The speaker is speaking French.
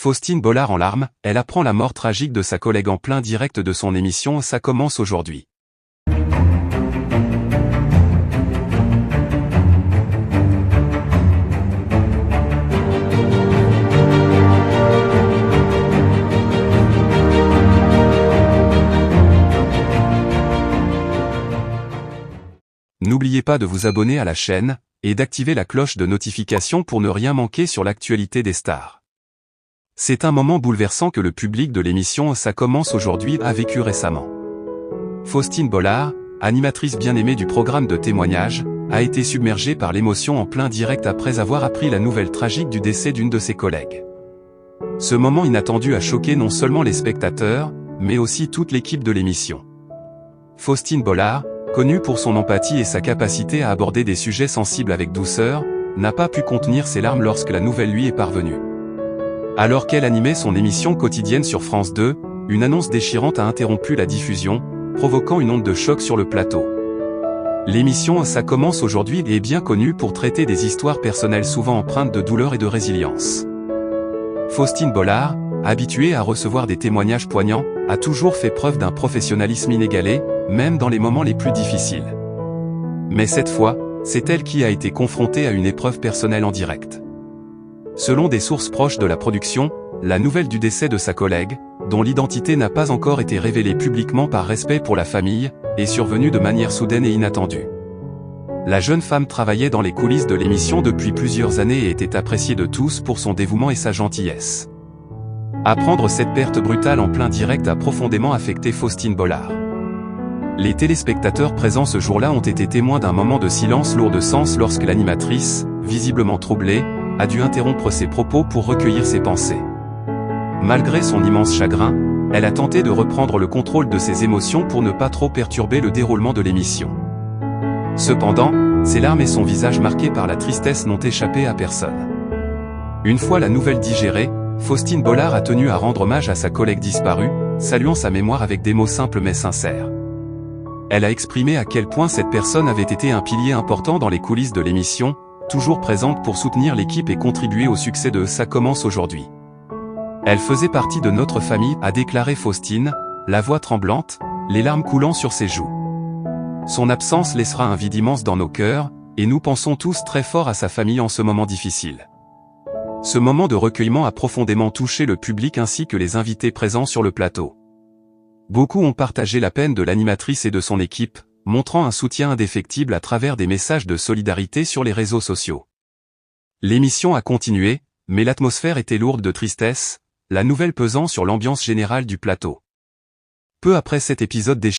Faustine Bollard en larmes, elle apprend la mort tragique de sa collègue en plein direct de son émission Ça commence aujourd'hui. N'oubliez pas de vous abonner à la chaîne, et d'activer la cloche de notification pour ne rien manquer sur l'actualité des stars. C'est un moment bouleversant que le public de l'émission Ça commence aujourd'hui a vécu récemment. Faustine Bollard, animatrice bien aimée du programme de témoignages, a été submergée par l'émotion en plein direct après avoir appris la nouvelle tragique du décès d'une de ses collègues. Ce moment inattendu a choqué non seulement les spectateurs, mais aussi toute l'équipe de l'émission. Faustine Bollard, connue pour son empathie et sa capacité à aborder des sujets sensibles avec douceur, n'a pas pu contenir ses larmes lorsque la nouvelle lui est parvenue. Alors qu'elle animait son émission quotidienne sur France 2, une annonce déchirante a interrompu la diffusion, provoquant une onde de choc sur le plateau. L'émission Ça commence aujourd'hui est bien connue pour traiter des histoires personnelles souvent empreintes de douleur et de résilience. Faustine Bollard, habituée à recevoir des témoignages poignants, a toujours fait preuve d'un professionnalisme inégalé, même dans les moments les plus difficiles. Mais cette fois, c'est elle qui a été confrontée à une épreuve personnelle en direct. Selon des sources proches de la production, la nouvelle du décès de sa collègue, dont l'identité n'a pas encore été révélée publiquement par respect pour la famille, est survenue de manière soudaine et inattendue. La jeune femme travaillait dans les coulisses de l'émission depuis plusieurs années et était appréciée de tous pour son dévouement et sa gentillesse. Apprendre cette perte brutale en plein direct a profondément affecté Faustine Bollard. Les téléspectateurs présents ce jour-là ont été témoins d'un moment de silence lourd de sens lorsque l'animatrice, visiblement troublée, a dû interrompre ses propos pour recueillir ses pensées. Malgré son immense chagrin, elle a tenté de reprendre le contrôle de ses émotions pour ne pas trop perturber le déroulement de l'émission. Cependant, ses larmes et son visage marqué par la tristesse n'ont échappé à personne. Une fois la nouvelle digérée, Faustine Bollard a tenu à rendre hommage à sa collègue disparue, saluant sa mémoire avec des mots simples mais sincères. Elle a exprimé à quel point cette personne avait été un pilier important dans les coulisses de l'émission, toujours présente pour soutenir l'équipe et contribuer au succès de Ça commence aujourd'hui. Elle faisait partie de notre famille, a déclaré Faustine, la voix tremblante, les larmes coulant sur ses joues. Son absence laissera un vide immense dans nos cœurs, et nous pensons tous très fort à sa famille en ce moment difficile. Ce moment de recueillement a profondément touché le public ainsi que les invités présents sur le plateau. Beaucoup ont partagé la peine de l'animatrice et de son équipe, montrant un soutien indéfectible à travers des messages de solidarité sur les réseaux sociaux. L'émission a continué, mais l'atmosphère était lourde de tristesse, la nouvelle pesant sur l'ambiance générale du plateau. Peu après cet épisode